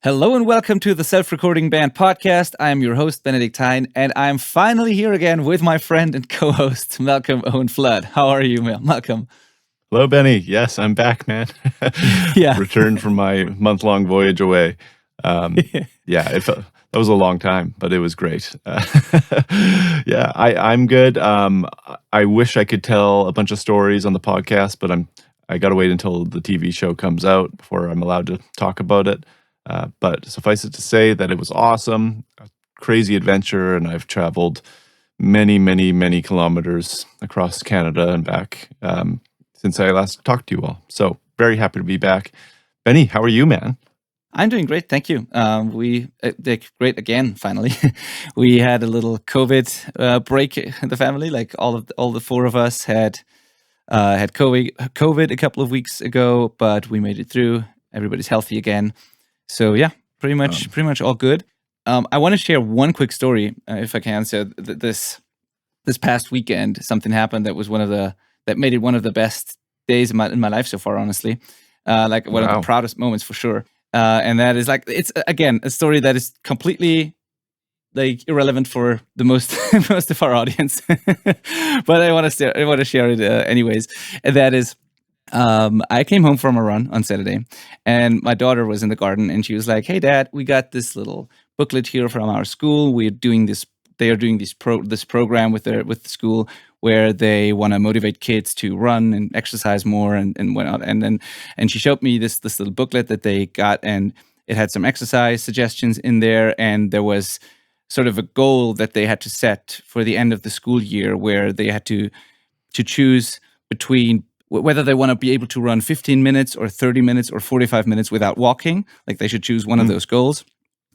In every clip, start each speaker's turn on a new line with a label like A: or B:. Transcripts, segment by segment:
A: Hello and welcome to the Self-Recording Band podcast. I am your host, Benedikt, and I'm finally here again with my friend and co-host, Malcolm Owen-Flood. How are you, Malcolm?
B: Hello, Benny. Yes, I'm back, man.
A: Yeah.
B: Returned from my month-long voyage away. That was a long time, but it was great. I'm good. I wish I could tell a bunch of stories on the podcast, but I got to wait until the TV show comes out before I'm allowed to talk about it. But suffice it to say that it was awesome, a crazy adventure, and I've traveled many, many, many kilometers across Canada and back since I last talked to you all. So very happy to be back. Benny, how are you, man?
A: I'm doing great, thank you. We did great again, finally. We had a little COVID break in the family. Like all the four of us had COVID a couple of weeks ago, but we made it through. Everybody's healthy again. So yeah, pretty much all good. I want to share one quick story, if I can. So this past weekend, something happened that was that made it one of the best days in my life so far. Honestly, like one of the proudest moments for sure. And that is it's again a story that is completely like irrelevant for the most of our audience, but I want to share it anyways. And that is. I came home from a run on Saturday, and my daughter was in the garden, and she was like, "Hey, Dad, we got this little booklet here from our school. They are doing this program with the school where they want to motivate kids to run and exercise more and whatnot." And she showed me this little booklet that they got, and it had some exercise suggestions in there, and there was sort of a goal that they had to set for the end of the school year, where they had to choose between whether they want to be able to run 15 minutes or 30 minutes or 45 minutes without walking. Like they should choose one of those goals.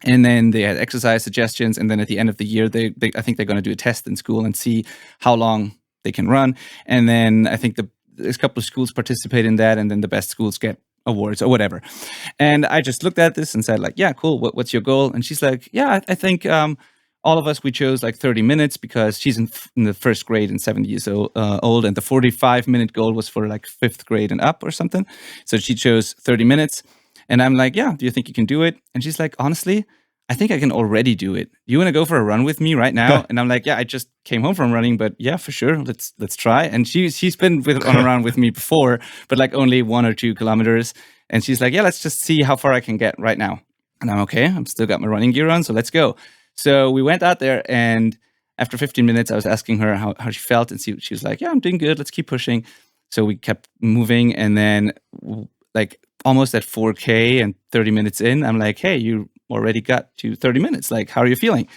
A: And then they had exercise suggestions. And then at the end of the year, I think they're going to do a test in school and see how long they can run. And then I think there's a couple of schools participate in that. And then the best schools get awards or whatever. And I just looked at this and said like, yeah, cool. What's your goal? And she's like, yeah, I think all of us, we chose like 30 minutes because she's in the first grade and 7 years old, and the 45-minute goal was for like 5th grade and up or something. So she chose 30 minutes. And I'm like, yeah, do you think you can do it? And she's like, honestly, I think I can already do it. You want to go for a run with me right now? And I'm like, yeah, I just came home from running, but yeah, for sure. Let's try. And she's been on a run with me before, but like only 1 or 2 kilometers. And she's like, yeah, let's just see how far I can get right now. And I'm okay. I'm still got my running gear on, so let's go. So we went out there, and after 15 minutes, I was asking her how she felt, and she was like, yeah, I'm doing good. Let's keep pushing. So we kept moving, and then like almost at 4K and 30 minutes in, I'm like, hey, you already got to 30 minutes. Like, how are you feeling?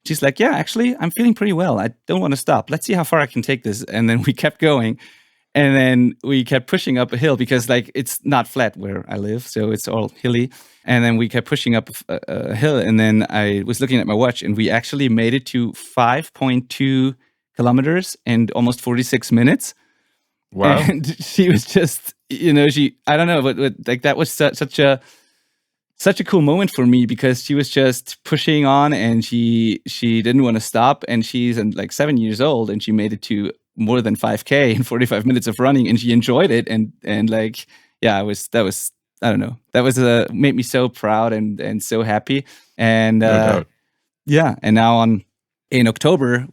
A: She's like, yeah, actually, I'm feeling pretty well. I don't want to stop. Let's see how far I can take this. And then we kept going. And then we kept pushing up a hill because like it's not flat where I live, so it's all hilly. And then we kept pushing up a hill, and then I was looking at my watch, and we actually made it to 5.2 kilometers in almost 46 minutes.
B: Wow!
A: And she was just, I don't know, but like that was such a cool moment for me because she was just pushing on, and she didn't want to stop, and she's like 7 years old, and she made it to more than 5K in 45 minutes of running, and she enjoyed it, and like, yeah, that was I don't know, that was made me so proud and so happy. And
B: No
A: yeah, and now in October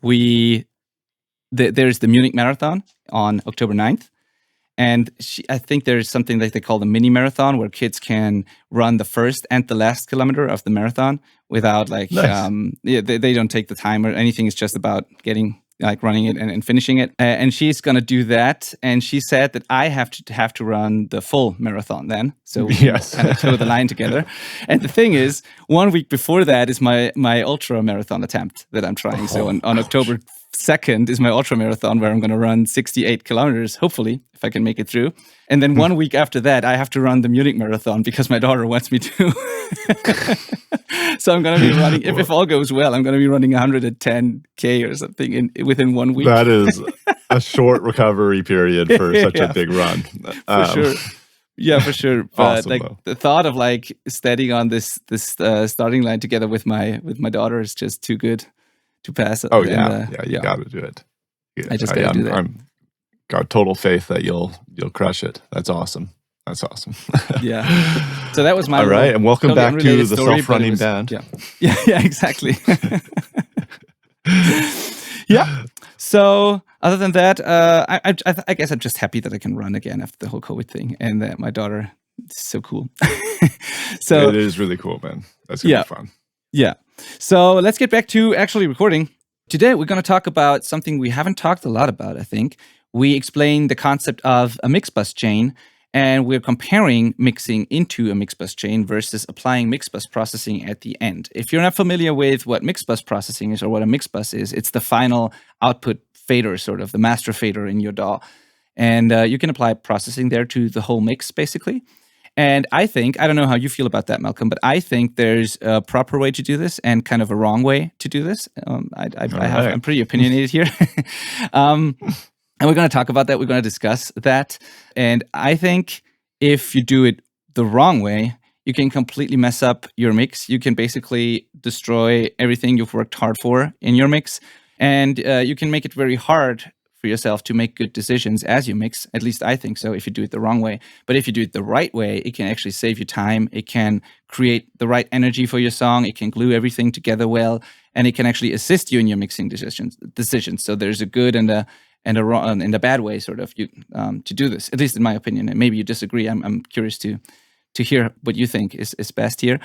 A: there's the Munich Marathon on October 9th. And I think there's something that they call the mini marathon, where kids can run the first and the last kilometer of the marathon without like,
B: Nice.
A: They don't take the time or anything. It's just about running it and finishing it. And she's going to do that. And she said that I have to run the full marathon then. So we kind of toe the line together. And the thing is, 1 week before that is my ultra marathon attempt that I'm trying. So on October 2nd is my ultra marathon, where I'm going to run 68 kilometers, hopefully, if I can make it through. And then 1 week after that, I have to run the Munich Marathon because my daughter wants me to. So I'm going to be running, if all goes well, I'm going to be running 110K or something within 1 week.
B: That is a short recovery period for such a big run.
A: For sure. Yeah, for sure. But
B: awesome,
A: like
B: though.
A: the thought of like standing on this starting line together with my daughter is just too good to pass.
B: Oh, yeah. You got to do it.
A: I just got to do that.
B: I'm got total faith that you'll crush it. That's awesome. That's awesome.
A: Yeah. So that was my
B: all right, and welcome
A: totally
B: back to
A: unrelated
B: the
A: story, but it
B: self-running
A: was-
B: band.
A: Yeah, exactly. Yeah. So other than that, I guess I'm just happy that I can run again after the whole COVID thing, and that my daughter is so cool. So
B: it is really cool, man. That's gonna
A: Yeah.
B: be fun.
A: yeah. So let's get back to actually recording. Today we're going to talk about something we haven't talked a lot about, I think. We explained the concept of a mix bus chain, and we're comparing mixing into a mix bus chain versus applying mix bus processing at the end. If you're not familiar with what mix bus processing is or what a mix bus is, it's the final output fader, sort of the master fader in your DAW. And you can apply processing there to the whole mix, basically. And I don't know how you feel about that, Malcolm, but I think there's a proper way to do this and kind of a wrong way to do this. I'm pretty opinionated here. And we're going to talk about that. We're going to discuss that. And I think if you do it the wrong way, you can completely mess up your mix. You can basically destroy everything you've worked hard for in your mix. And you can make it very hard for yourself to make good decisions as you mix. At least I think so, if you do it the wrong way. But if you do it the right way, it can actually save you time. It can create the right energy for your song. It can glue everything together well. And it can actually assist you in your mixing decisions. So there's a good and a wrong and a bad way, sort of, to do this. At least in my opinion. And maybe you disagree. I'm curious to hear what you think is best here.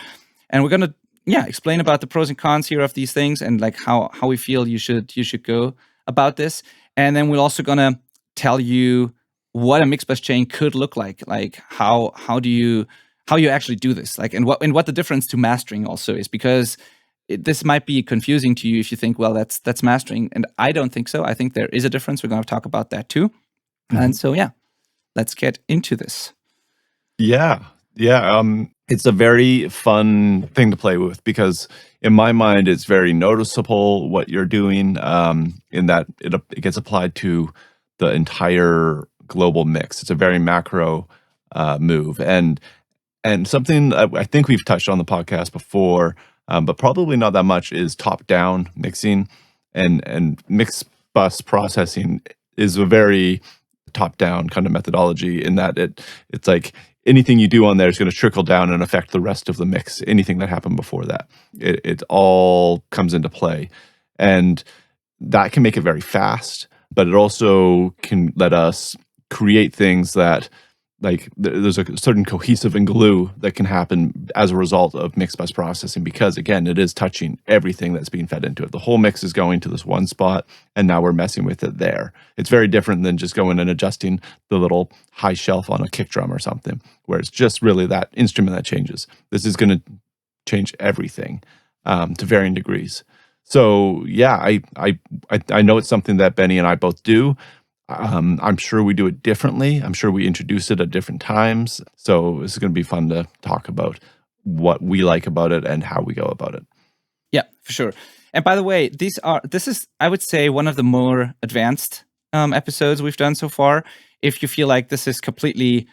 A: And we're gonna explain about the pros and cons here of these things and like how we feel you should go about this. And then we're also gonna tell you what a mix bus chain could look like how you actually do this, like and what the difference to mastering also is, because this might be confusing to you if you think, well, that's mastering, and I don't think so. I think there is a difference. We're going to talk about that too. And so let's get into this.
B: Yeah. It's a very fun thing to play with because in my mind, it's very noticeable what you're doing in that it gets applied to the entire global mix. It's a very macro move. And something I think we've touched on the podcast before, but probably not that much, is top-down mixing. And mix bus processing is a very top-down kind of methodology in that it's like anything you do on there is going to trickle down and affect the rest of the mix. Anything that happened before that, it all comes into play, and that can make it very fast. But it also can let us create things that, like, there's a certain cohesive and glue that can happen as a result of mix bus processing, because again, it is touching everything that's being fed into it. The whole mix is going to this one spot, and now we're messing with it there. It's very different than just going and adjusting the little high shelf on a kick drum or something, where it's just really that instrument that changes. This is going to change everything to varying degrees. So yeah, I know it's something that Benny and I both do. I'm sure we do it differently. I'm sure we introduce it at different times. So this is going to be fun to talk about what we like about it and how we go about it.
A: Yeah, for sure. And by the way, this is, I would say, one of the more advanced episodes we've done so far. If you feel like this is completely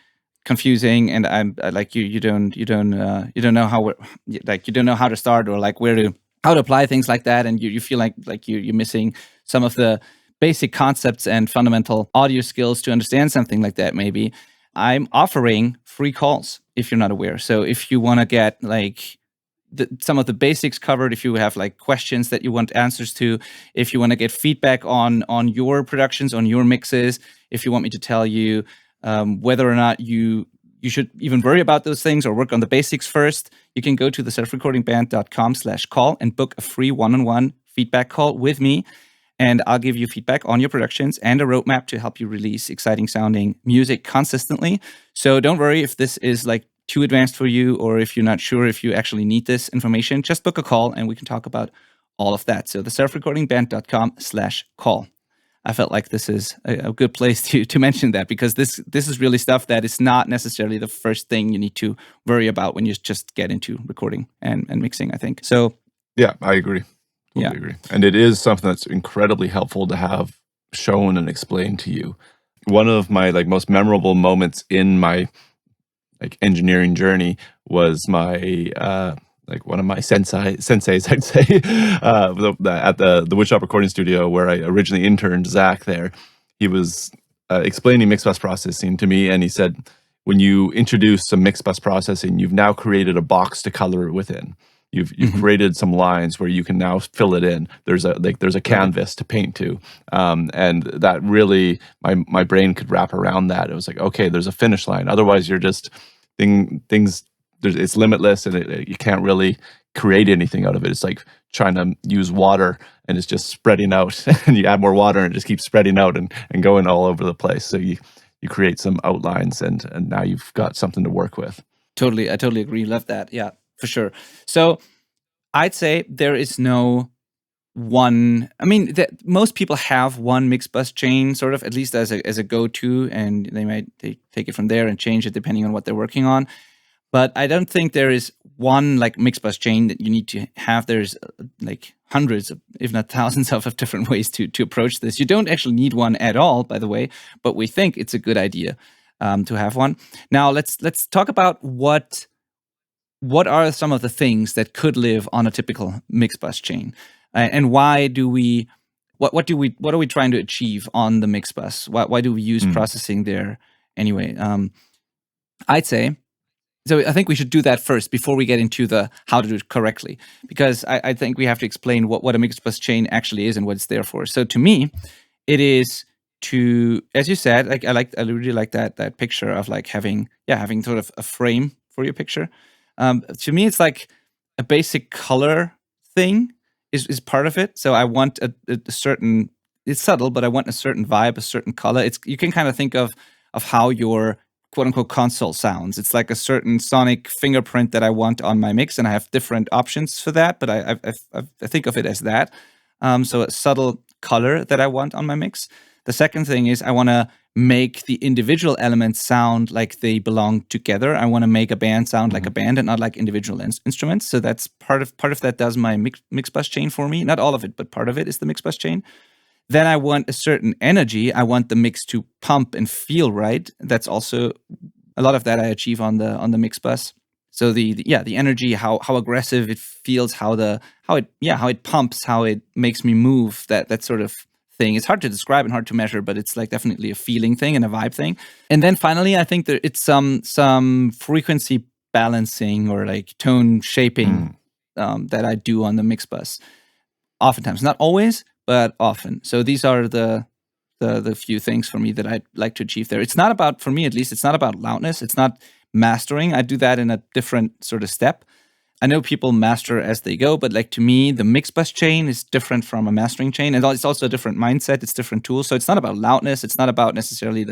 A: confusing and I'm like you don't know how you don't know how to start or like how to apply things like that, and you feel like you're missing some of the basic concepts and fundamental audio skills to understand something like that, maybe I'm offering free calls if you're not aware. So if you want to get like some of the basics covered, if you have like questions that you want answers to, if you want to get feedback on your productions, on your mixes, if you want me to tell you whether or not you should even worry about those things or work on the basics first, you can go to the selfrecordingband.com/call and book a free one-on-one feedback call with me. And I'll give you feedback on your productions and a roadmap to help you release exciting sounding music consistently. So don't worry if this is like too advanced for you, or if you're not sure if you actually need this information, just book a call and we can talk about all of that. So the selfrecordingband.com/call. I felt like this is a good place to mention that, because this is really stuff that is not necessarily the first thing you need to worry about when you just get into recording and mixing, I think. So
B: yeah, I agree. Totally agree. And it is something that's incredibly helpful to have shown and explained to you. One of my like most memorable moments in my like engineering journey was my like one of my senseis, I'd say, at the woodshop recording studio where I originally interned, Zach there. He was explaining mix bus processing to me, and he said, when you introduce some mix bus processing, you've now created a box to color it within. You've created some lines where you can now fill it in. There's a canvas to paint to, and that really my brain could wrap around that. It was like, okay, there's a finish line. Otherwise, you're just things. It's limitless, and you can't really create anything out of it. It's like trying to use water, and it's just spreading out. And you add more water, and it just keeps spreading out and going all over the place. So you create some outlines, and now you've got something to work with.
A: Totally, I totally agree. Love that. Yeah, for sure. So I'd say there is no one. I mean, most people have one mix bus chain, sort of, at least as a go-to, and they take it from there and change it depending on what they're working on. But I don't think there is one like mix bus chain that you need to have. There's like hundreds of, if not thousands of different ways to approach this. You don't actually need one at all, by the way, but we think it's a good idea to have one. Now let's talk about what are some of the things that could live on a typical mix bus chain, and why do we? What are we trying to achieve on the mix bus? Why do we use processing there anyway? I'd say. So I think we should do that first before we get into the how to do it correctly, because I think we have to explain what a mix bus chain actually is and what it's there for. So to me, it is to, as you said, like I really like that picture of like having sort of a frame for your picture. To me, it's like a basic color thing is part of it. So I want a certain, it's subtle, but I want a certain vibe, a certain color. You can kind of think of how your quote unquote console sounds. It's like a certain sonic fingerprint that I want on my mix, and I have different options for that, but I think of it as that. So a subtle color that I want on my mix. The second thing is I want to make the individual elements sound like they belong together. I want to make a band sound like a band and not like individual instruments. So that's part of that does my mix bus chain for me. Not all of it, but part of it is the mix bus chain. Then I want a certain energy. I want the mix to pump and feel right. That's also a lot of that I achieve on the mix bus. So the energy, how aggressive it feels, how it pumps, how it makes me move. That sort of thing. It's hard to describe and hard to measure, but it's like definitely a feeling thing and a vibe thing. And then finally, I think it's some frequency balancing or like tone shaping that I do on the mix bus. Oftentimes, not always, but often. So these are the few things for me that I'd like to achieve there. It's not about, for me at least, it's not about loudness. It's not mastering. I do that in a different sort of step. I know people master as they go, but like to me, the mix bus chain is different from a mastering chain. And it's also a different mindset. It's different tools. So it's not about loudness. It's not about necessarily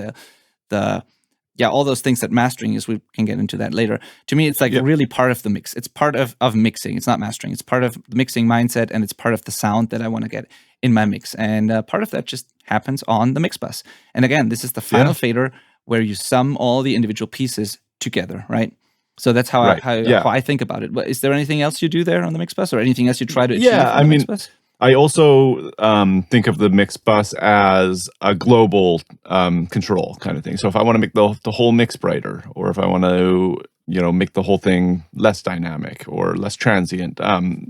A: all those things that mastering is. We can get into that later. To me, it's like really part of the mix. It's part of mixing. It's not mastering. It's part of the mixing mindset, and it's part of the sound that I want to get in my mix. And part of that just happens on the mix bus. And again, this is the final fader where you sum all the individual pieces together, right? So that's how I think about it. But is there anything else you do there on the mix bus, or anything else you try to achieve on the mix bus?
B: I also think of the mix bus as a global control kind of thing. So if I want to make the whole mix brighter, or if I want to make the whole thing less dynamic or less transient,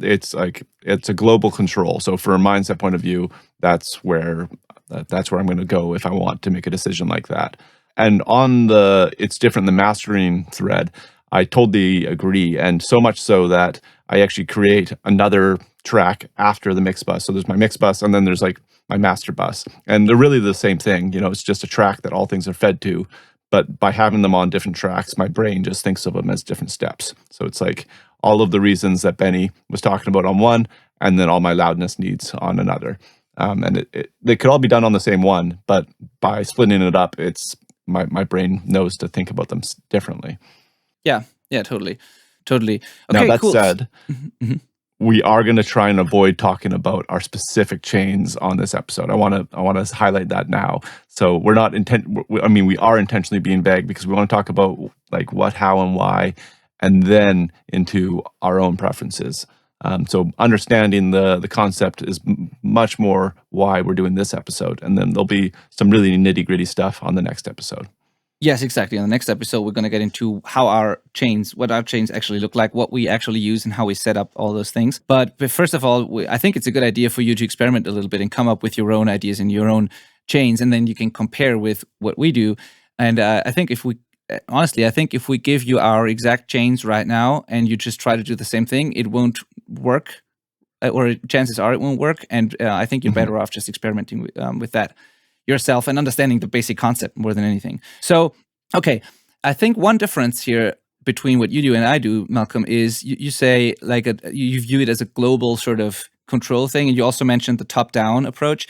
B: it's a global control. So for a mindset point of view, that's where I'm going to go if I want to make a decision like that. And on it's different, the mastering thread, I totally agree. And so much so that I actually create another track after the mix bus. So there's my mix bus, and then there's like my master bus. And they're really the same thing. It's just a track that all things are fed to. But by having them on different tracks, my brain just thinks of them as different steps. So it's like all of the reasons that Benny was talking about on one, and then all my loudness needs on another. And they could all be done on the same one, but by splitting it up, it's my brain knows to think about them differently.
A: Yeah, totally. Okay,
B: now that
A: cool.
B: said, we are going to try and avoid talking about our specific chains on this episode. I want to highlight that now. So we're not we are intentionally being vague because we want to talk about like what, how, and why, and then into our own preferences. So understanding the concept is much more why we're doing this episode, and then there'll be some really nitty-gritty stuff on the next episode.
A: Yes, exactly. On the next episode, we're going to get into what our chains actually look like, what we actually use, and how we set up all those things. But first of all, I think it's a good idea for you to experiment a little bit and come up with your own ideas and your own chains, and then you can compare with what we do. And I think if we honestly, I think if we give you our exact chains right now and you just try to do the same thing, it won't work, or chances are it won't work. And I think you're better off just experimenting with that yourself and understanding the basic concept more than anything. So, okay, I think one difference here between what you do and I do, Malcolm, is you say like you view it as a global sort of control thing, and you also mentioned the top-down approach.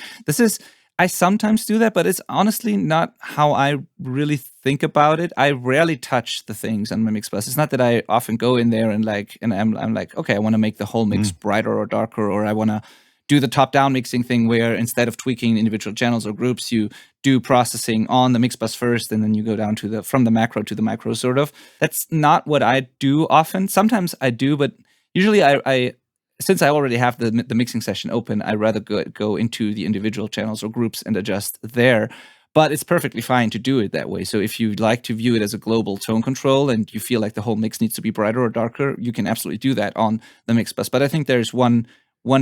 A: I sometimes do that, but it's honestly not how I really think about it. I rarely touch the things on my mix bus. It's not that I often go in there and I'm like, okay, I want to make the whole mix brighter or darker, or I want to do the top-down mixing thing where instead of tweaking individual channels or groups, you do processing on the mix bus first, and then you go down to from the macro to the micro, sort of. That's not what I do often. Sometimes I do, but usually I since I already have the mixing session open, I rather go into the individual channels or groups and adjust there. But it's perfectly fine to do it that way. So if you like to view it as a global tone control and you feel like the whole mix needs to be brighter or darker, you can absolutely do that on the mix bus. But I think there's one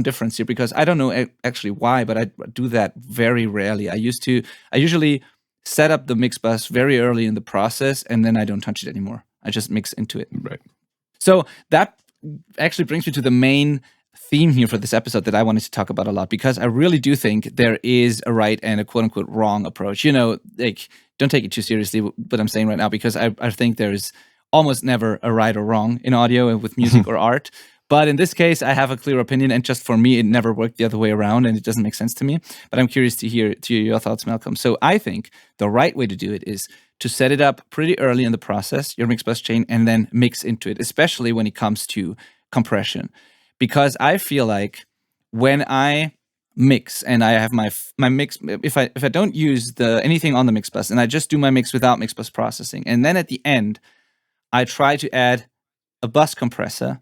A: difference here, because I don't know actually why, but I do that very rarely. I usually set up the mix bus very early in the process, and then I don't touch it anymore. I just mix into it.
B: Right.
A: So that actually brings me to the main theme here for this episode that I wanted to talk about a lot, because I really do think there is a right and a quote-unquote wrong approach. Like, don't take it too seriously what I'm saying right now, because I think there's almost never a right or wrong in audio with music or art. But in this case, I have a clear opinion, and just for me, it never worked the other way around, and it doesn't make sense to me. But I'm curious to hear your thoughts, Malcolm. So I think the right way to do it is to set it up pretty early in the process, your mix bus chain, and then mix into it, especially when it comes to compression. Because I feel like when I mix and I have my mix, if I don't use anything on the mix bus and I just do my mix without mix bus processing, and then at the end I try to add a bus compressor,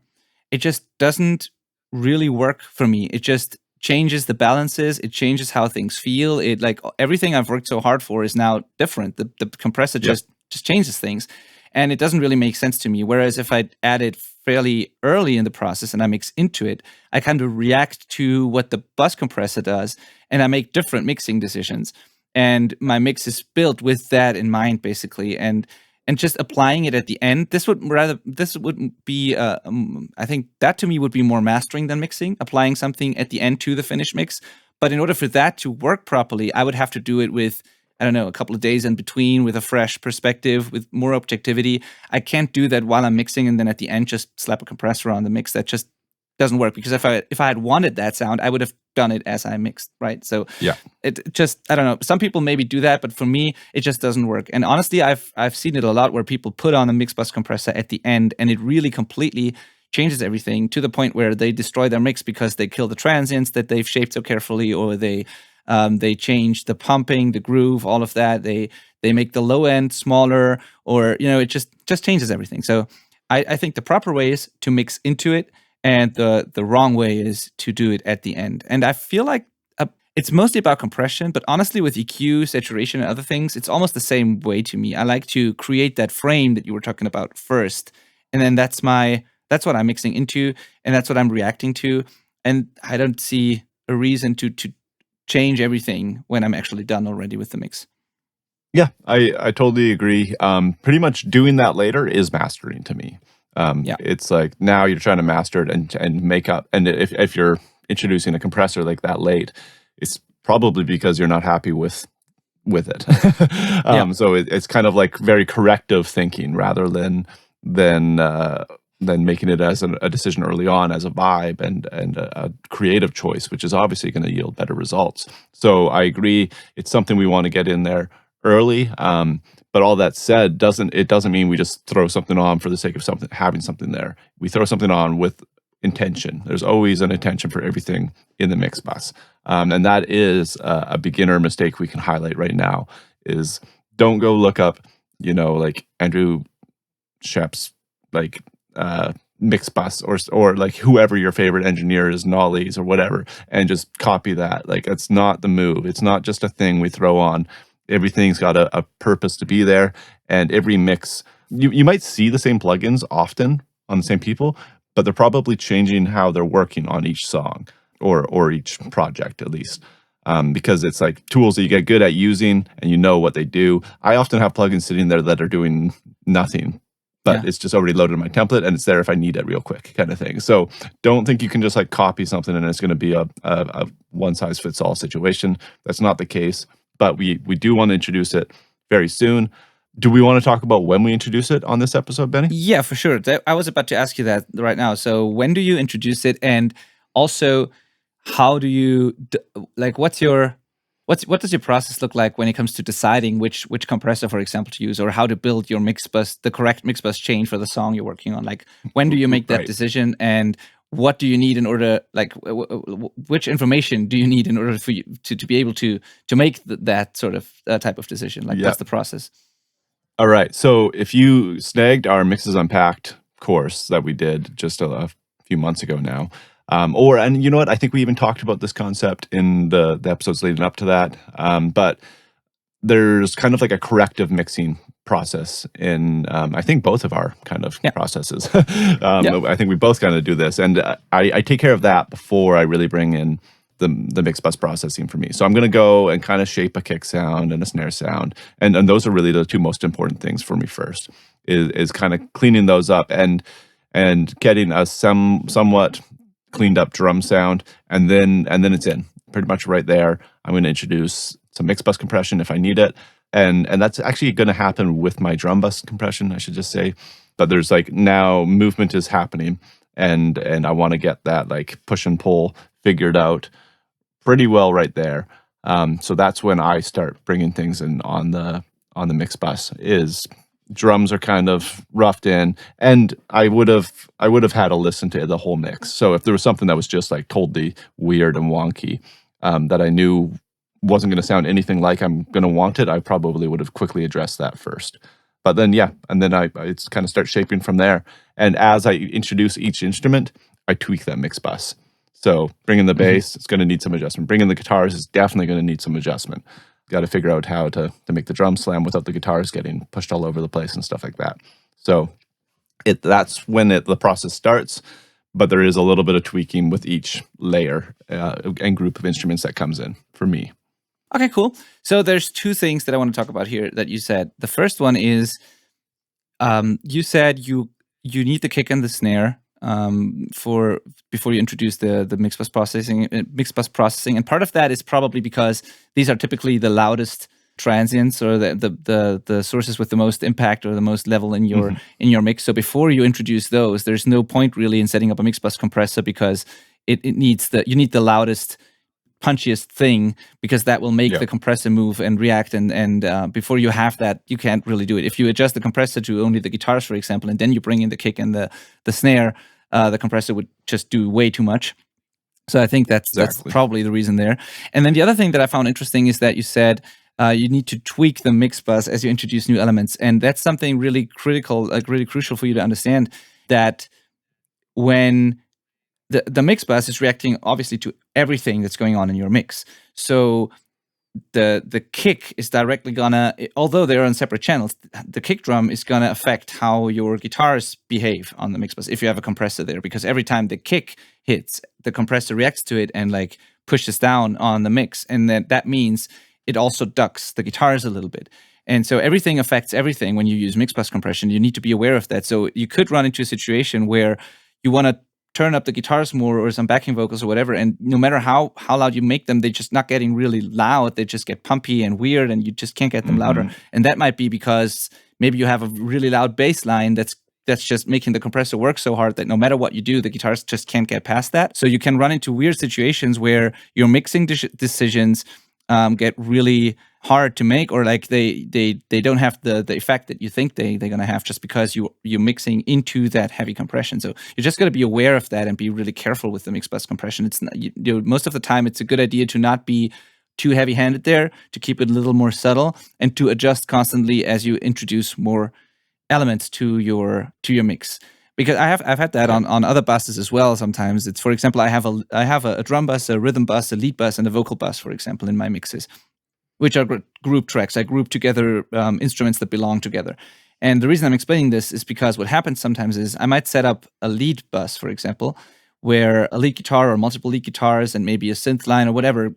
A: it just doesn't really work for me. It just changes the balances. It changes how things feel. It, like, everything I've worked so hard for is now different. The compressor just changes things, and it doesn't really make sense to me. Whereas if I add it fairly early in the process and I mix into it, I kind of react to what the bus compressor does, and I make different mixing decisions. And my mix is built with that in mind, basically. And just applying it at the end, this would be, I think that to me would be more mastering than mixing, applying something at the end to the finished mix. But in order for that to work properly, I would have to do it with, I don't know, a couple of days in between, with a fresh perspective, with more objectivity. I can't do that while I'm mixing and then at the end just slap a compressor on the mix. That just doesn't work, because if I had wanted that sound, I would have done it as I mixed, right? So
B: yeah,
A: it just, I don't know. Some people maybe do that, but for me, it just doesn't work. And honestly, I've seen it a lot where people put on a mix bus compressor at the end, and it really completely changes everything to the point where they destroy their mix because they kill the transients that they've shaped so carefully, or they change the pumping, the groove, all of that. They make the low end smaller, or it just changes everything. So I think the proper way is to mix into it, and the wrong way is to do it at the end. And I feel like it's mostly about compression, but honestly, with EQ, saturation, and other things, it's almost the same way to me. I like to create that frame that you were talking about first, and then that's what I'm mixing into, and that's what I'm reacting to. And I don't see a reason to change everything when I'm actually done already with the mix.
B: Yeah, I totally agree. Pretty much doing that later is mastering to me. It's like now you're trying to master it and make up. And if you're introducing a compressor like that late, it's probably because you're not happy with it. So it's kind of like very corrective thinking rather than making it as a decision early on as a vibe and a creative choice, which is obviously going to yield better results. So I agree, it's something we want to get in there early. But all that said, it doesn't mean we just throw something on for the sake of having something there. We throw something on with intention. There's always an intention for everything in the mix bus. And that is a beginner mistake we can highlight right now, is don't go look up, like Andrew Shep's like mix bus or like whoever your favorite engineer is, Nolly's or whatever, and just copy that. Like, it's not the move. It's not just a thing we throw on. Everything's got a purpose to be there, and every mix, you might see the same plugins often on the same people, but they're probably changing how they're working on each song or each project at least. because it's like tools that you get good at using and you know what they do. I often have plugins sitting there that are doing nothing, but it's just already loaded in my template and it's there if I need it real quick kind of thing. So don't think you can just like copy something and it's going to be a one size fits all situation. That's not the case, but we do want to introduce it very soon. Do we want to talk about when we introduce it on this episode, Benny?
A: Yeah, for sure. I was about to ask you that right now. So when do you introduce it? And also, how do you, like, what does your process look like when it comes to deciding which compressor, for example, to use, or how to build your mix bus, the correct mix bus chain for the song you're working on? Like, when do you make that decision, and what do you need in order, like, which information do you need in order for you to be able to make that sort of type of decision? Like, what's the process?
B: All right. So if you snagged our Mixes Unpacked course that we did just a few months ago now, and you know what? I think we even talked about this concept in the episodes leading up to that. But there's kind of like a corrective mixing process in, I think, both of our kind of processes. I think we both kind of do this. And I take care of that before I really bring in the mix bus processing for me. So I'm going to go and kind of shape a kick sound and a snare sound. And those are really the two most important things for me first, is kind of cleaning those up and getting a somewhat cleaned up drum sound. And then it's in pretty much right there. I'm going to introduce some mix bus compression if I need it. And that's actually going to happen with my drum bus compression, I should just say. But there's like now movement is happening and I want to get that like push and pull figured out pretty well right there. So that's when I start bringing things in on the mix bus. Is drums are kind of roughed in, and I would have had to listen to the whole mix. So if there was something that was just like totally weird and wonky, that I knew wasn't going to sound anything like I'm going to want it, I probably would have quickly addressed that first. But then and then I kind of start shaping from there. And as I introduce each instrument, I tweak that mix bus. So bringing the bass, it's going to need some adjustment. Bringing the guitars is definitely going to need some adjustment. Got to figure out how to make the drum slam without the guitars getting pushed all over the place and stuff like that. So that's when the process starts, but there is a little bit of tweaking with each layer and group of instruments that comes in for me.
A: Okay, cool. So there's two things that I want to talk about here that you said. The first one is, you said you need the kick and the snare before you introduce the mix bus processing, and part of that is probably because these are typically the loudest transients or the sources with the most impact or the most level in your mix. So before you introduce those, there's no point really in setting up a mix bus compressor because you need the loudest, punchiest thing, because that will make the compressor move and react, and before you have that, you can't really do it. If you adjust the compressor to only the guitars, for example, and then you bring in the kick and the snare, the compressor would just do way too much. So I think that's probably the reason there. And then the other thing that I found interesting is that you said you need to tweak the mix bus as you introduce new elements, and that's something really critical, like really crucial for you to understand, that when the mix bus is reacting obviously to everything that's going on in your mix. So the kick is directly gonna, although they're on separate channels, the kick drum is gonna affect how your guitars behave on the mix bus if you have a compressor there, because every time the kick hits, the compressor reacts to it and like pushes down on the mix, and that means it also ducks the guitars a little bit. And so everything affects everything when you use mix bus compression. You need to be aware of that. So you could run into a situation where you want to turn up the guitars more or some backing vocals or whatever, and no matter how loud you make them, they're just not getting really loud. They just get pumpy and weird, and you just can't get them louder. And that might be because maybe you have a really loud bass line that's just making the compressor work so hard that no matter what you do, the guitars just can't get past that. So you can run into weird situations where your mixing decisions get really hard to make, or like they don't have the effect that you think they're gonna have, just because you're mixing into that heavy compression. So you just got to be aware of that and be really careful with the mix bus compression. It's not, most of the time it's a good idea to not be too heavy-handed there, to keep it a little more subtle, and to adjust constantly as you introduce more elements to your mix. Because I've had that on other buses as well. Sometimes it's, for example, I have a drum bus, a rhythm bus, a lead bus, and a vocal bus, for example, in my mixes, which are group tracks. I group together instruments that belong together. And the reason I'm explaining this is because what happens sometimes is I might set up a lead bus, for example, where a lead guitar or multiple lead guitars and maybe a synth line or whatever,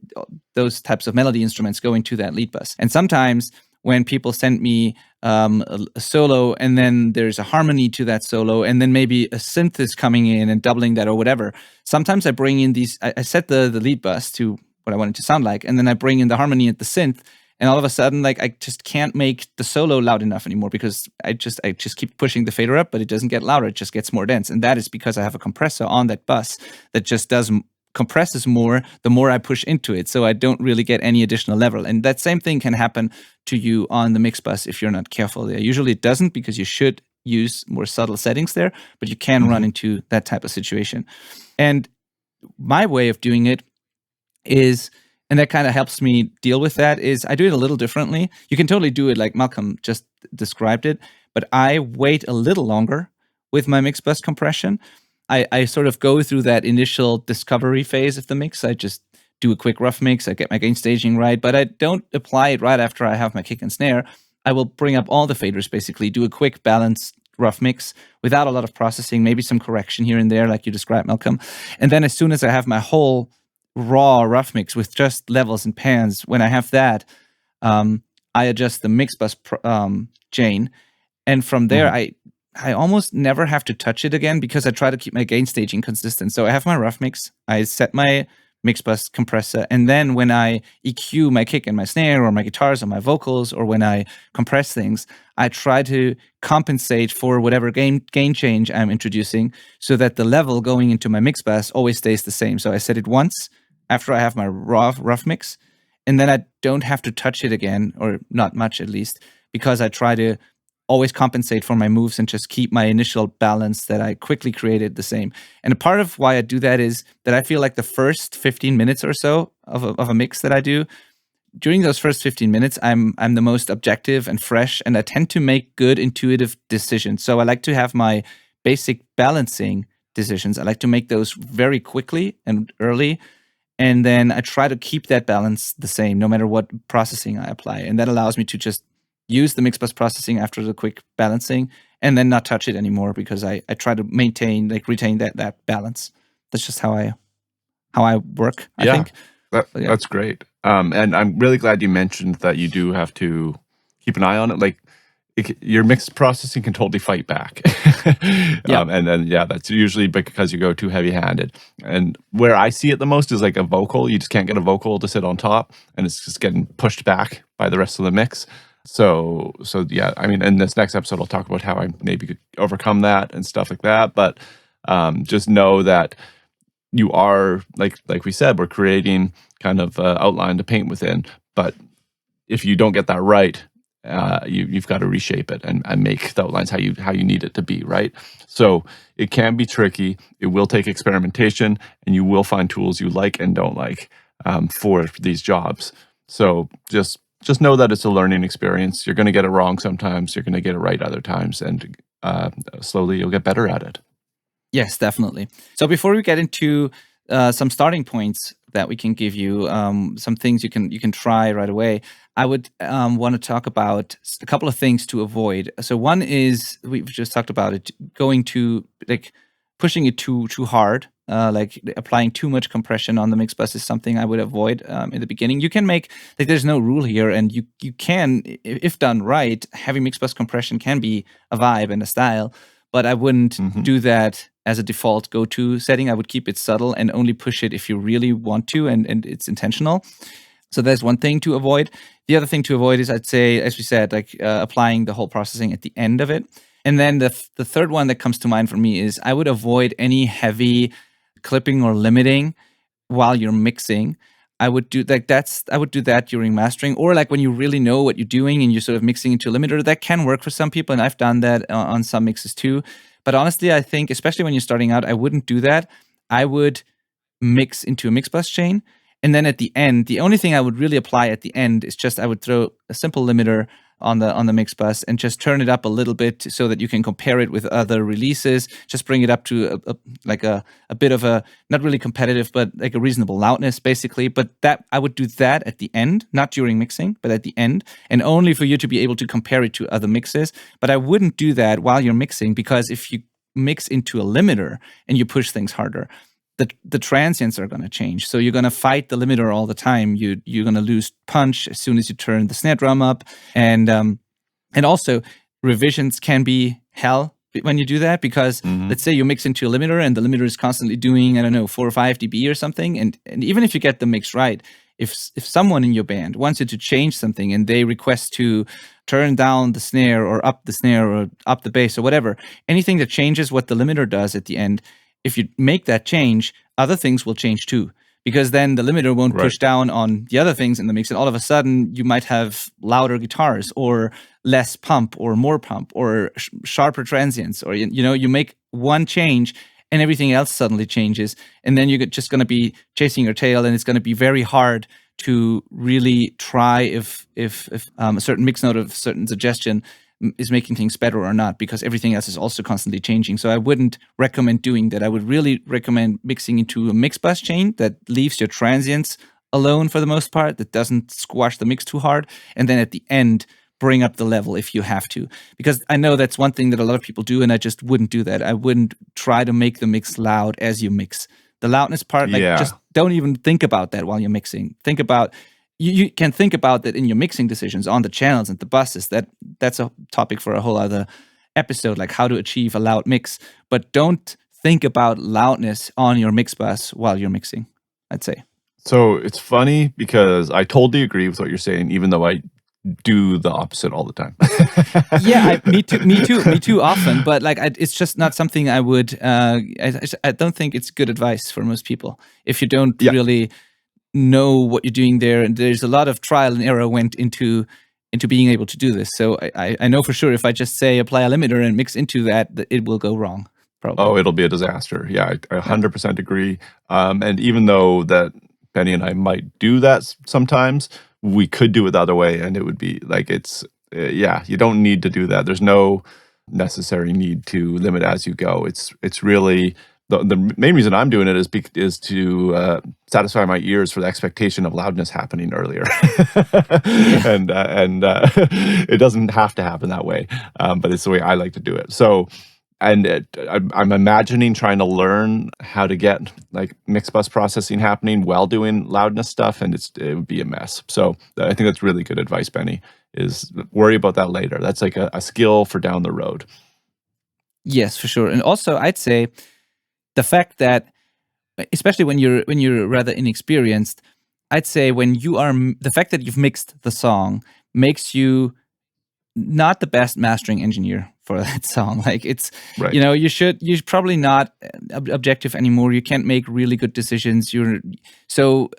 A: those types of melody instruments go into that lead bus. And sometimes when people send me a solo and then there's a harmony to that solo and then maybe a synth is coming in and doubling that or whatever, sometimes I bring in I set the lead bus to what I want it to sound like, and then I bring in the harmony at the synth, and all of a sudden, like, I just can't make the solo loud enough anymore because I just keep pushing the fader up, but it doesn't get louder. It just gets more dense. And that is because I have a compressor on that bus that just compresses more the more I push into it. So I don't really get any additional level. And that same thing can happen to you on the mix bus if you're not careful there. Usually it doesn't, because you should use more subtle settings there, but you can run into that type of situation. And my way of doing it is, and that kind of helps me deal with that, is I do it a little differently. You can totally do it like Malcolm just described it, but I wait a little longer with my mix bus compression. I sort of go through that initial discovery phase of the mix. I just do a quick rough mix. I get my gain staging right, but I don't apply it right after I have my kick and snare. I will bring up all the faders, basically, do a quick balanced rough mix without a lot of processing, maybe some correction here and there, like you described, Malcolm. And then as soon as I have my whole raw rough mix with just levels and pans, when I have that, I adjust the mix bus chain, and from there I almost never have to touch it again because I try to keep my gain staging consistent. So I have my rough mix, I set my mix bus compressor, and then when I EQ my kick and my snare or my guitars or my vocals, or when I compress things, I try to compensate for whatever gain change I'm introducing so that the level going into my mix bus always stays the same. So I set it once after I have my rough mix, and then I don't have to touch it again, or not much at least, because I try to always compensate for my moves and just keep my initial balance that I quickly created the same. And a part of why I do that is that I feel like the first 15 minutes or so of a mix that I do, during those first 15 minutes, I'm the most objective and fresh, and I tend to make good intuitive decisions. So I like to have my basic balancing decisions. I like to make those very quickly and early, and then I try to keep that balance the same no matter what processing I apply. And that allows me to just use the mix bus processing after the quick balancing and then not touch it anymore, because I try to retain that balance. That's just how I work, I think.
B: That's great. And I'm really glad you mentioned that you do have to keep an eye on it. Like, your mix processing can totally fight back. And then, that's usually because you go too heavy-handed. And where I see it the most is like a vocal. You just can't get a vocal to sit on top, and it's just getting pushed back by the rest of the mix. So yeah, I mean, in this next episode, I'll talk about how I maybe could overcome that and stuff like that. But just know that you are, like we said, we're creating kind of outline to paint within. But if you don't get that right, you've got to reshape it and make the outlines how you need it to be, right? So it can be tricky. It will take experimentation, and you will find tools you like and don't like for these jobs. So just know that it's a learning experience. You're going to get it wrong sometimes. You're going to get it right other times, and slowly you'll get better at it.
A: Yes, definitely. So before we get into some starting points that we can give you, some things you can try right away, I would want to talk about a couple of things to avoid. So one is, we've just talked about it, going to pushing it too hard. Like applying too much compression on the mix bus is something I would avoid in the beginning. You can make, there's no rule here, and you can, if done right, heavy mix bus compression can be a vibe and a style, but I wouldn't do that as a default go-to setting. I would keep it subtle and only push it if you really want to and it's intentional. So there's one thing to avoid. The other thing to avoid is, I'd say, as we said, applying the whole processing at the end of it. And then the third one that comes to mind for me is I would avoid any heavy clipping or limiting while you're mixing. I would do that during mastering, or like when you really know what you're doing and you're sort of mixing into a limiter. That can work for some people, and I've done that on some mixes too. But honestly, I think, especially when you're starting out, I wouldn't do that. I would mix into a mix bus chain, and then at the end, the only thing I would really apply at the end is just I would throw a simple limiter on the mix bus and just turn it up a little bit so that you can compare it with other releases. Just bring it up to a bit of a, not really competitive, but like a reasonable loudness, basically. But that I would do that at the end, not during mixing, but at the end, and only for you to be able to compare it to other mixes. But I wouldn't do that while you're mixing, because if you mix into a limiter and you push things harder, the transients are going to change. So you're going to fight the limiter all the time. You're going to lose punch as soon as you turn the snare drum up, and also revisions can be hell when you do that, because let's say you mix into a limiter and the limiter is constantly doing, I don't know, 4 or 5 dB or something, and even if you get the mix right, if someone in your band wants you to change something and they request to turn down the snare or up the bass or whatever, anything that changes what the limiter does at the end, if you make that change, other things will change too. Because then the limiter won't push down on the other things in the mix, and all of a sudden you might have louder guitars or less pump or more pump or sharper transients, or you make one change and everything else suddenly changes, and then you're just going to be chasing your tail, and it's going to be very hard to really try if a certain mix note of certain suggestion is making things better or not, because everything else is also constantly changing. So I wouldn't recommend doing that. I would really recommend mixing into a mix bus chain that leaves your transients alone for the most part, that doesn't squash the mix too hard, and then at the end bring up the level if you have to. Because I know that's one thing that a lot of people do, and I just wouldn't do that. I wouldn't try to make the mix loud as you mix. The loudness part, just don't even think about that while you're mixing. Think about You can think about that in your mixing decisions on the channels and the buses. That's a topic for a whole other episode, like how to achieve a loud mix. But don't think about loudness on your mix bus while you're mixing, I'd say.
B: So it's funny because I totally agree with what you're saying, even though I do the opposite all the time.
A: Me too often. But it's just not something I would. I don't think it's good advice for most people if you don't really know what you're doing there, and there's a lot of trial and error went into being able to do this. So I know for sure if I just say apply a limiter and mix into that it will go wrong, probably.
B: Oh, it'll be a disaster. Yeah, I 100% agree. And even though that Benny and I might do that sometimes, we could do it the other way, and it would be like you don't need to do that. There's no necessary need to limit as you go. It's really the main reason I'm doing it is to satisfy my ears for the expectation of loudness happening earlier, and it doesn't have to happen that way, but it's the way I like to do it. So, and I'm imagining trying to learn how to get like mix bus processing happening while doing loudness stuff, and it would be a mess. So I think that's really good advice, Benny. Is worry about that later. That's like a skill for down the road.
A: Yes, for sure. And also, I'd say the fact that, especially when you're rather inexperienced, I'd say the fact that you've mixed the song makes you not the best mastering engineer for that song. Like it's, you're probably not objective anymore. You can't make really good decisions. So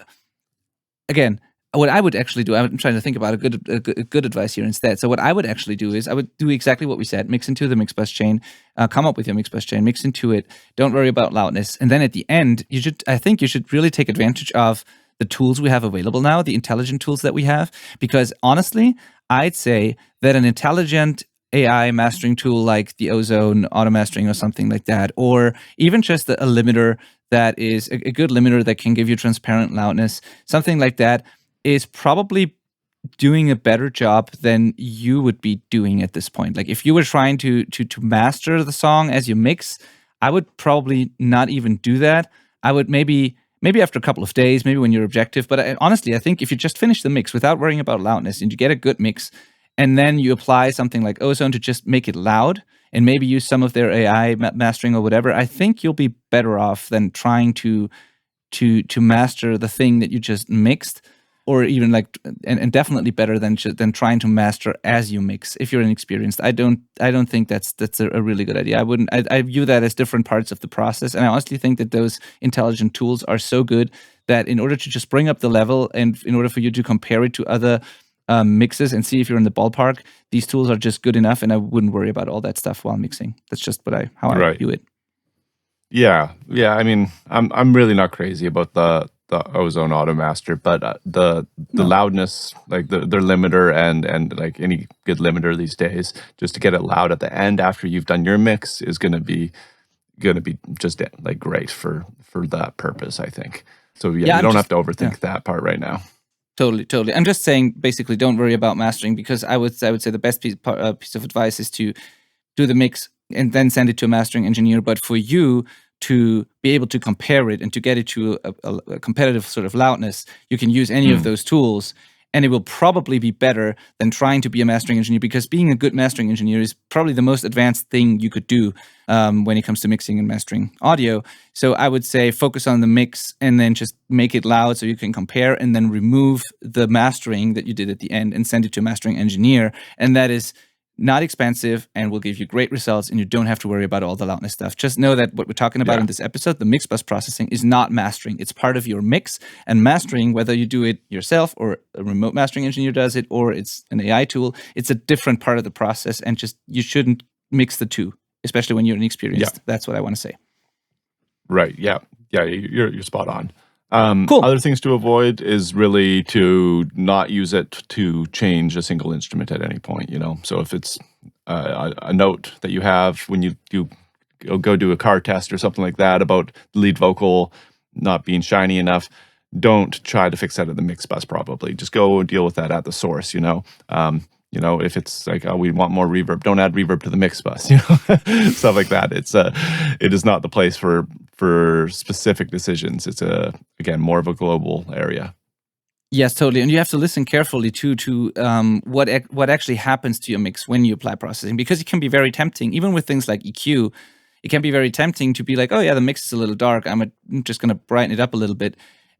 A: again, what I would actually do, I'm trying to think about a good advice here instead. So what I would actually do is I would do exactly what we said: mix into the mix bus chain, come up with your mix bus chain, mix into it. Don't worry about loudness, and then at the end, I think you should really take advantage of the tools we have available now, the intelligent tools that we have. Because honestly, I'd say that an intelligent AI mastering tool like the Ozone Auto Mastering or something like that, or even just a limiter that is a good limiter that can give you transparent loudness, something like that, is probably doing a better job than you would be doing at this point. Like if you were trying to master the song as you mix, I would probably not even do that. I would maybe after a couple of days, maybe when you're objective. But honestly, I think if you just finish the mix without worrying about loudness and you get a good mix, and then you apply something like Ozone to just make it loud and maybe use some of their AI mastering or whatever, I think you'll be better off than trying to master the thing that you just mixed. Or even and definitely better than trying to master as you mix. If you're inexperienced, I don't think that's a really good idea. I view that as different parts of the process, and I honestly think that those intelligent tools are so good that in order to just bring up the level and in order for you to compare it to other mixes and see if you're in the ballpark, these tools are just good enough, and I wouldn't worry about all that stuff while mixing. That's just how I view it.
B: Yeah. I mean, I'm really not crazy about the Ozone Automaster, but the loudness, like their limiter and like any good limiter these days, just to get it loud at the end after you've done your mix is gonna be just like great for that purpose, I think. So you don't have to overthink that part right now.
A: Totally. I'm just saying, basically, don't worry about mastering, because I would say the best piece of advice is to do the mix and then send it to a mastering engineer. But for you, to be able to compare it and to get it to a competitive sort of loudness, you can use any of those tools, and it will probably be better than trying to be a mastering engineer, because being a good mastering engineer is probably the most advanced thing you could do when it comes to mixing and mastering audio. So I would say focus on the mix and then just make it loud so you can compare, and then remove the mastering that you did at the end and send it to a mastering engineer. And that is not expensive and will give you great results, and you don't have to worry about all the loudness stuff. Just know that what we're talking about in this episode, the mix bus processing, is not mastering. It's part of your mix, and mastering, whether you do it yourself or a remote mastering engineer does it, or it's an AI tool, it's a different part of the process, and just you shouldn't mix the two, especially when you're inexperienced.
B: Yeah.
A: That's what I want to say.
B: Right. Yeah. Yeah. You're spot on.
A: Cool.
B: Other things to avoid is really to not use it to change a single instrument at any point. So if it's a note that you have when you go do a car test or something like that about the lead vocal not being shiny enough, don't try to fix that at the mix bus. Probably just go deal with that at the source. If it's like, oh, we want more reverb, don't add reverb to the mix bus, stuff like that. It is not the place for specific decisions. It's again, more of a global area.
A: Yes, totally. And you have to listen carefully too to what actually happens to your mix when you apply processing, because it can be very tempting, even with things like EQ. It can be very tempting to be like, oh yeah, the mix is a little dark, I'm just going to brighten it up a little bit.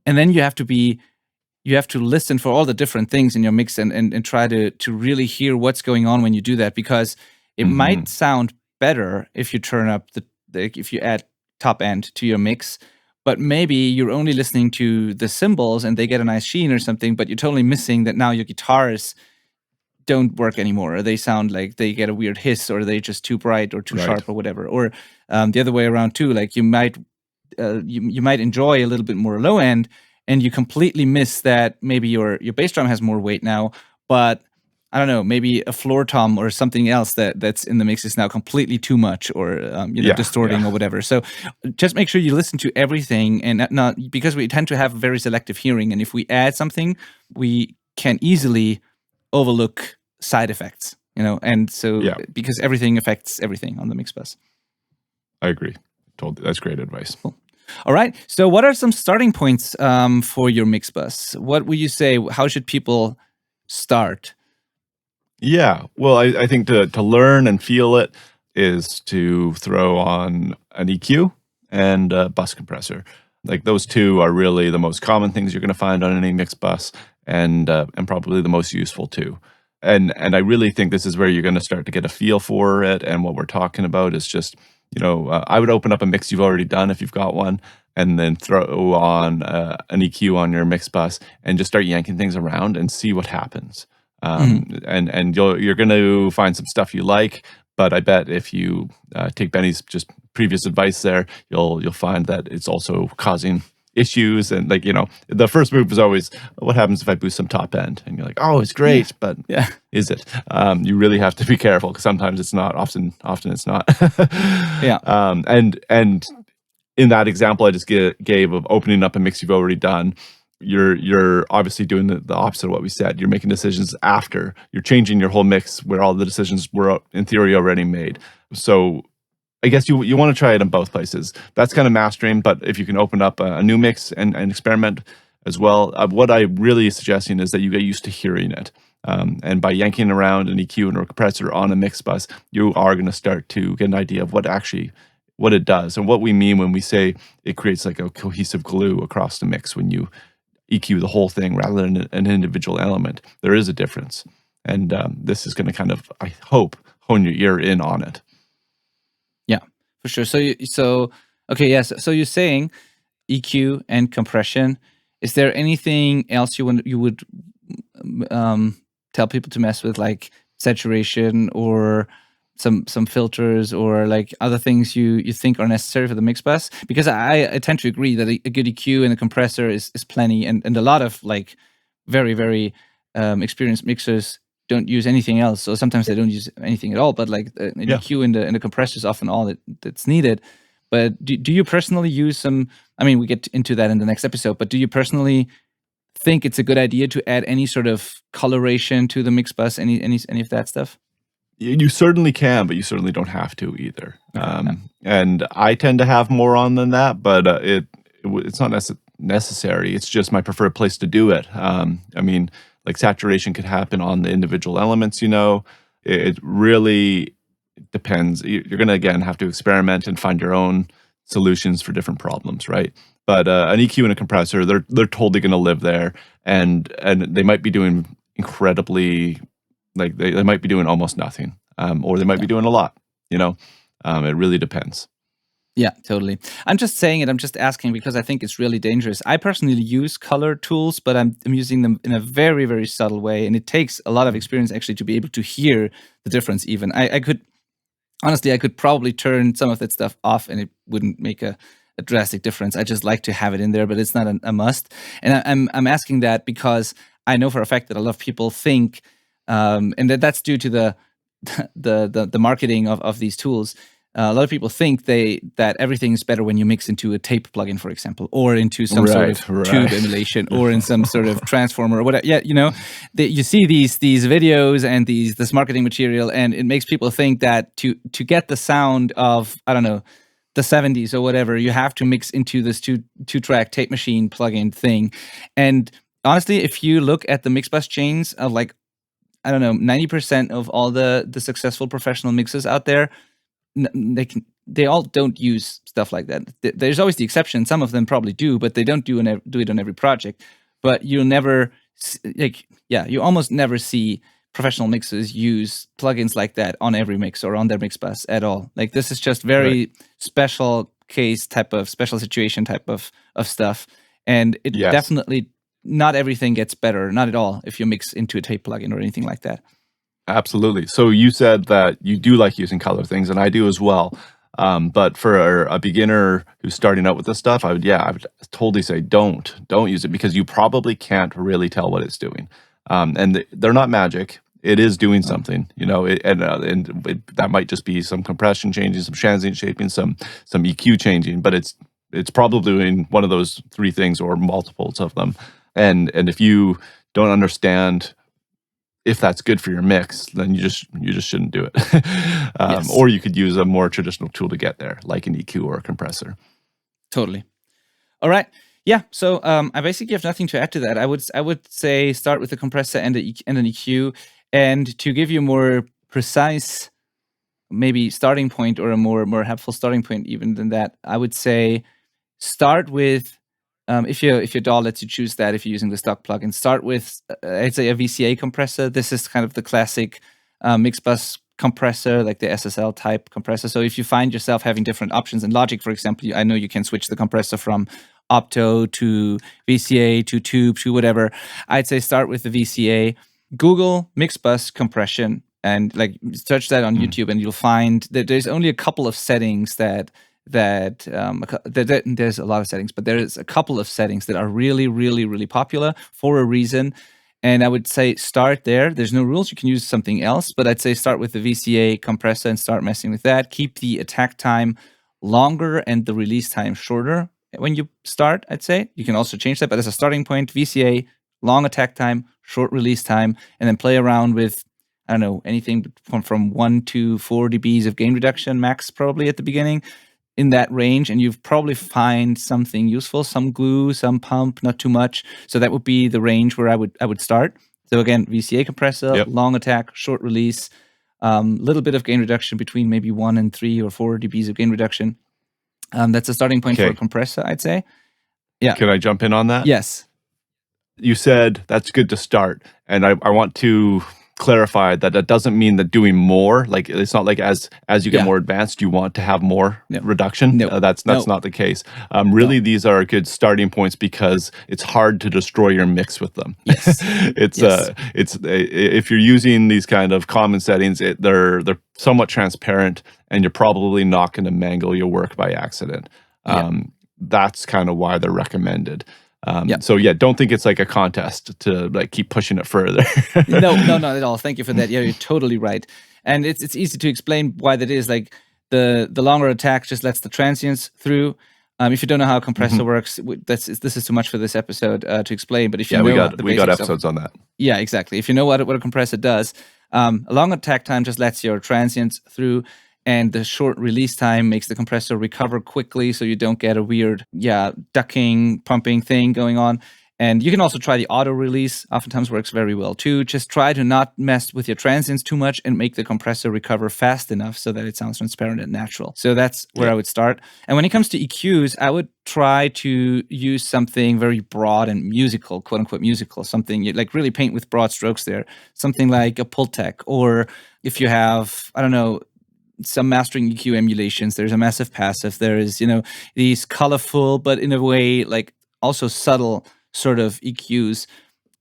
A: And then you have to listen for all the different things in your mix and try to really hear what's going on when you do that, because it might sound better if you turn up if you add top end to your mix, but maybe you're only listening to the cymbals and they get a nice sheen or something, but you're totally missing that now your guitars don't work anymore, or they sound like they get a weird hiss, or they're just too bright or too sharp or whatever. Or the other way around too, like you might enjoy a little bit more low end, and you completely miss that maybe your bass drum has more weight now, but I don't know, maybe a floor tom or something else that's in the mix is now completely too much, or distorting or whatever. So just make sure you listen to everything, and not because we tend to have very selective hearing, and if we add something, we can easily overlook side effects, and so because everything affects everything on the mix bus.
B: I agree. Totally. That's great advice.
A: Cool. All right. So what are some starting points for your mix bus? What would you say? How should people start?
B: Yeah. Well, I think to learn and feel it is to throw on an EQ and a bus compressor. Like those two are really the most common things you're going to find on any mix bus, and probably the most useful too. And I really think this is where you're going to start to get a feel for it. And what we're talking about is just, I would open up a mix you've already done if you've got one, and then throw on an EQ on your mix bus and just start yanking things around and see what happens. And you're going to find some stuff you like, but I bet if you take Benny's just previous advice there, you'll find that it's also causing issues. And the first move is always, what happens if I boost some top end? And you're like, oh, it's great, but is it? You really have to be careful, because sometimes it's not. Often it's not. And in that example I just gave of opening up a mix you've already done, you're obviously doing the opposite of what we said. You're making decisions after. You're changing your whole mix where all the decisions were in theory already made. So I guess you want to try it in both places. That's kind of mastering, but if you can open up a new mix and experiment as well, what I'm really suggesting is that you get used to hearing it. And by yanking around an EQ and a compressor on a mix bus, you are going to start to get an idea of what it does, and what we mean when we say it creates like a cohesive glue across the mix when you EQ the whole thing rather than an individual element. There is a difference. And this is going to kind of, I hope, hone your ear in on it.
A: Yeah, for sure. So you're saying EQ and compression. Is there anything else you would tell people to mess with, like saturation or some filters, or like other things you think are necessary for the mix bus? Because I tend to agree that a good EQ and a compressor is plenty, and a lot of like very, very experienced mixers don't use anything else. So sometimes they don't use anything at all, but like an EQ and the compressor is often all that's needed. But do you personally use some, I mean, we get into that in the next episode, but do you personally think it's a good idea to add any sort of coloration to the mix bus, any of that stuff?
B: You certainly can, but you certainly don't have to either.
A: Okay.
B: And I tend to have more on than that, but it's not necessary. It's just my preferred place to do it. I mean, like saturation could happen on the individual elements. It really depends. You're going to again have to experiment and find your own solutions for different problems, right? But an EQ and a compressor, they're totally going to live there, and they might be doing incredibly, like they might be doing almost nothing, or they might be doing a lot. It really depends.
A: Yeah, totally. I'm just saying it. I'm just asking because I think it's really dangerous. I personally use color tools, but I'm using them in a very, very subtle way. And it takes a lot of experience actually to be able to hear the difference even. I could, honestly, I could probably turn some of that stuff off and it wouldn't make a drastic difference. I just like to have it in there, but it's not a must. And I'm asking that because I know for a fact that a lot of people think, and that's due to the marketing of these tools. A lot of people think that everything is better when you mix into a tape plugin, for example, or into some sort of tube emulation, or in some sort of transformer or whatever. Yeah, you see these videos and this marketing material, and it makes people think that to get the sound of, I don't know, the 70s or whatever, you have to mix into this two-track tape machine plugin thing. And honestly, if you look at the mix bus chains of, like, I don't know, 90% of all the successful professional mixers out there, they all don't use stuff like that. There's always the exception. Some of them probably do, but they don't do it on every project. But you'll never, you almost never see professional mixers use plugins like that on every mix or on their mix bus at all. Like, this is just very special case type of special situation type of stuff. And it definitely, not everything gets better, not at all, if you mix into a tape plugin or anything like that.
B: Absolutely. So you said that you do like using color things, and I do as well. But for a beginner who's starting out with this stuff, I would totally say don't use it, because you probably can't really tell what it's doing. And they're not magic. It is doing something, and that might just be some compression changing, some transient shaping, some EQ changing, but it's probably doing one of those three things or multiples of them. And if you don't understand if that's good for your mix, then you just shouldn't do it. Or you could use a more traditional tool to get there, like an EQ or a compressor.
A: Totally. All right. Yeah. So I basically have nothing to add to that. I would say start with a compressor and an EQ, and to give you a more precise, maybe starting point, or a more helpful starting point even than that, I would say start with, if your DAW lets you choose that, if you're using the stock plugin, start with, I'd say, a VCA compressor. This is kind of the classic mix bus compressor, like the SSL type compressor. So if you find yourself having different options in Logic, for example, I know you can switch the compressor from opto to VCA to tube to whatever. I'd say start with the VCA. Google mix bus compression and search that on YouTube, and you'll find that there's only a couple of settings that there's a lot of settings, but there is a couple of settings that are really, really, really popular for a reason. And I would say start there. There's no rules. You can use something else, but I'd say start with the VCA compressor and start messing with that. Keep the attack time longer and the release time shorter when you start, I'd say. You can also change that, but as a starting point, VCA, long attack time, short release time, and then play around with, I don't know, anything from 1 to 4 dBs of gain reduction max, probably at the beginning, in that range, and you've probably find something useful, some glue, some pump, not too much. So that would be the range where I would start. So again, VCA compressor, long attack, short release, little bit of gain reduction between maybe 1 and 3 or 4 dBs of gain reduction. That's a starting point for a compressor, I'd say. Yeah.
B: Can I jump in on that?
A: Yes.
B: You said that's good to start, and I want to clarify that doesn't mean that doing more, like it's not like as you get more advanced you want to have more reduction. That's not the case. Really, these are good starting points because it's hard to destroy your mix with them.
A: Yes.
B: It's if you're using these kind of common settings, they're somewhat transparent, and you're probably not going to mangle your work by accident. That's kind of why they're recommended. So don't think it's like a contest to keep pushing it further.
A: No, not at all. Thank you for that. Yeah, you're totally right. And it's easy to explain why that is. Like the longer attack just lets the transients through. If you don't know how a compressor works, this is too much for this episode to explain. But if you
B: we
A: know
B: got episodes on that.
A: Yeah, exactly. If you know what a compressor does, a long attack time just lets your transients through, and the short release time makes the compressor recover quickly, so you don't get a weird, ducking, pumping thing going on. And you can also try the auto release. Oftentimes works very well too. Just try to not mess with your transients too much and make the compressor recover fast enough so that it sounds transparent and natural. So that's where I would start. And when it comes to EQs, I would try to use something very broad and musical, quote unquote musical, something you like really paint with broad strokes there. Something like a Pultec, or if you have, I don't know, some mastering EQ emulations, there's a massive passive. There is, these colorful, but in a way like also subtle sort of EQs.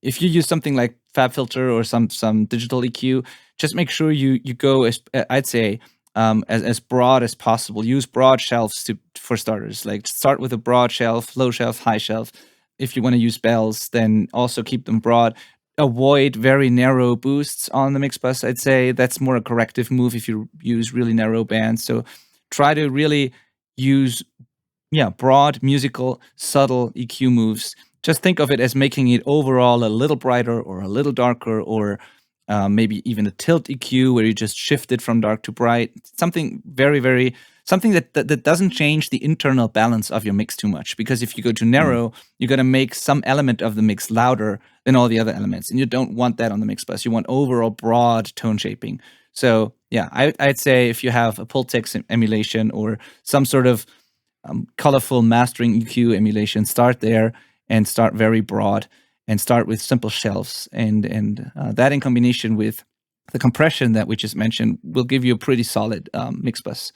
A: If you use something like FabFilter or some digital EQ, just make sure you go as broad as possible. Use broad shelves for starters. Like start with a broad shelf, low shelf, high shelf. If you want to use bells, then also keep them broad. Avoid very narrow boosts on the mix bus. I'd say that's more a corrective move if you use really narrow bands. So try to really use broad, musical, subtle EQ moves. Just think of it as making it overall a little brighter or a little darker, or maybe even a tilt EQ where you just shift it from dark to bright. Something very, very, something that doesn't change the internal balance of your mix too much. Because if you go too narrow, you're going to make some element of the mix louder than all the other elements. And you don't want that on the mix bus. You want overall broad tone shaping. So I'd say if you have a Pultec emulation or some sort of colorful mastering EQ emulation, start there and start very broad and start with simple shelves. And that in combination with the compression that we just mentioned will give you a pretty solid mix bus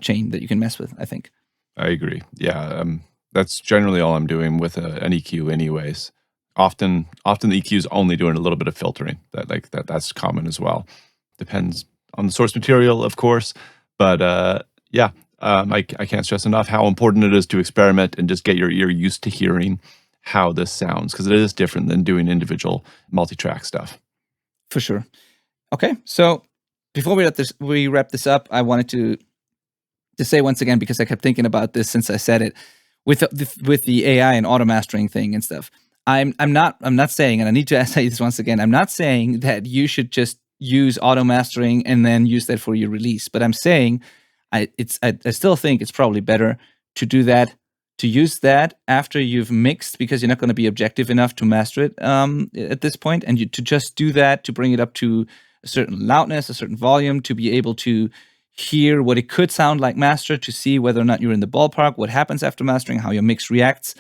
A: chain that you can mess with, I think.
B: I agree. Yeah, that's generally all I'm doing with an EQ anyways. Often the EQ is only doing a little bit of filtering. That's common as well. Depends on the source material, of course. But I can't stress enough how important it is to experiment and just get your ear used to hearing how this sounds, because it is different than doing individual multi-track stuff.
A: For sure. Okay, so before we wrap this up, I wanted to say once again, because I kept thinking about this since I said it, with the AI and auto mastering thing and stuff. I'm not saying, and I need to say this once again, I'm not saying that you should just use auto mastering and then use that for your release. But I'm saying I still think it's probably better to do that, to use that after you've mixed, because you're not going to be objective enough to master it at this point, and to just do that to bring it up to a certain loudness, a certain volume, to be able to hear what it could sound like mastered, to see whether or not you're in the ballpark, what happens after mastering, how your mix reacts,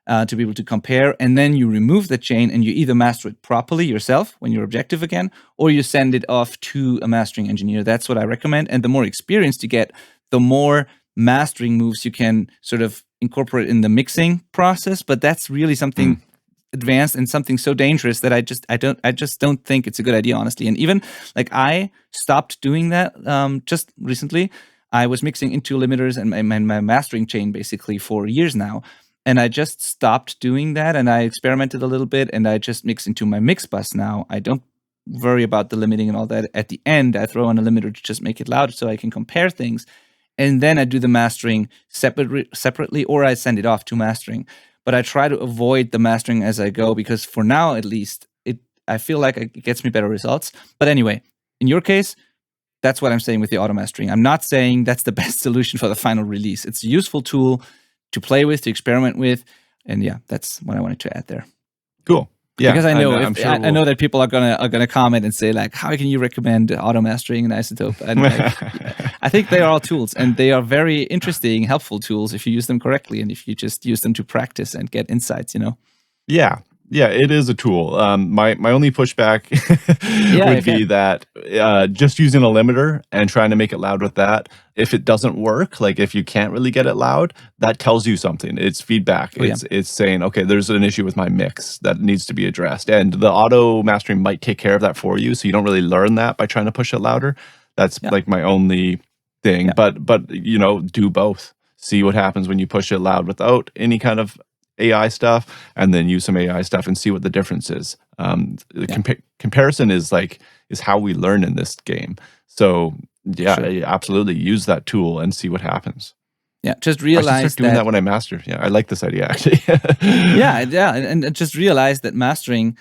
A: to be able to compare. And then you remove the chain and you either master it properly yourself when you're objective again, or you send it off to a mastering engineer. That's what I recommend. And the more experience you get, the more mastering moves you can sort of incorporate in the mixing process. But that's really something advanced and something so dangerous that I just don't think it's a good idea, honestly. And even like I stopped doing that just recently. I was mixing into limiters and my mastering chain basically for years now. And I just stopped doing that, and I experimented a little bit, and I just mix into my mix bus now. I don't worry about the limiting and all that. At the end, I throw on a limiter to just make it loud so I can compare things. And then I do the mastering separately, or I send it off to mastering. But I try to avoid the mastering as I go, because for now, at least, I feel like it gets me better results. But anyway, in your case, that's what I'm saying with the auto mastering. I'm not saying that's the best solution for the final release. It's a useful tool to play with, to experiment with. And yeah, that's what I wanted to add there.
B: Cool. Yeah,
A: because I know
B: I
A: know that people are gonna comment and say like, how can you recommend auto mastering and Isotope? And I think they are all tools, and they are very interesting, helpful tools if you use them correctly and if you just use them to practice and get insights.
B: Yeah, it is a tool. My only pushback would be that just using a limiter and trying to make it loud with that, if it doesn't work, like if you can't really get it loud, that tells you something. It's feedback. It's saying, okay, there's an issue with my mix that needs to be addressed. And the auto mastering might take care of that for you, so you don't really learn that by trying to push it louder. That's like my only thing. Yeah. But do both. See what happens when you push it loud without any kind of AI stuff, and then use some AI stuff and see what the difference is. Comparison is how we learn in this game. So absolutely use that tool and see what happens.
A: Yeah, just
B: I should
A: realize
B: start doing that when I master. Yeah, I like this idea actually.
A: yeah, and just realize that mastering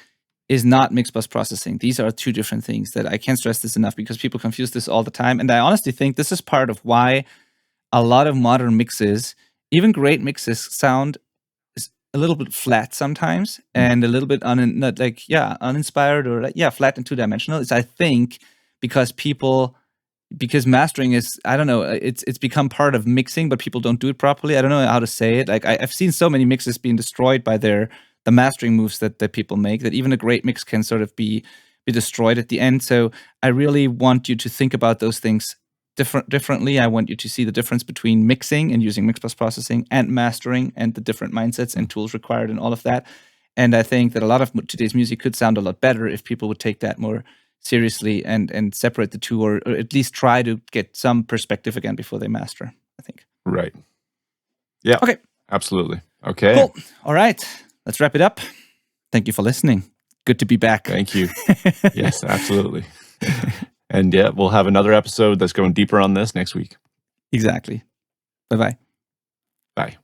A: is not mix bus processing. These are two different things. That I can't stress this enough because people confuse this all the time. And I honestly think this is part of why a lot of modern mixes, even great mixes, sound a little bit flat sometimes and a little bit uninspired or flat and two-dimensional. It's, I think, because mastering is, I don't know, it's become part of mixing, but people don't do it properly. I don't know how to say it. Like I've seen so many mixes being destroyed by the mastering moves that people make, that even a great mix can sort of be destroyed at the end. So I really want you to think about those things differently. I want you to see the difference between mixing and using mix bus processing and mastering, and the different mindsets and tools required and all of that. And I think that a lot of today's music could sound a lot better if people would take that more seriously and separate the two, or at least try to get some perspective again before they master, I think.
B: Right. Yeah.
A: Okay.
B: Absolutely. Okay.
A: Cool. All right. Let's wrap it up. Thank you for listening. Good to be back.
B: Thank you. Yes, absolutely. And yeah, we'll have another episode that's going deeper on this next week.
A: Exactly. Bye-bye.
B: Bye.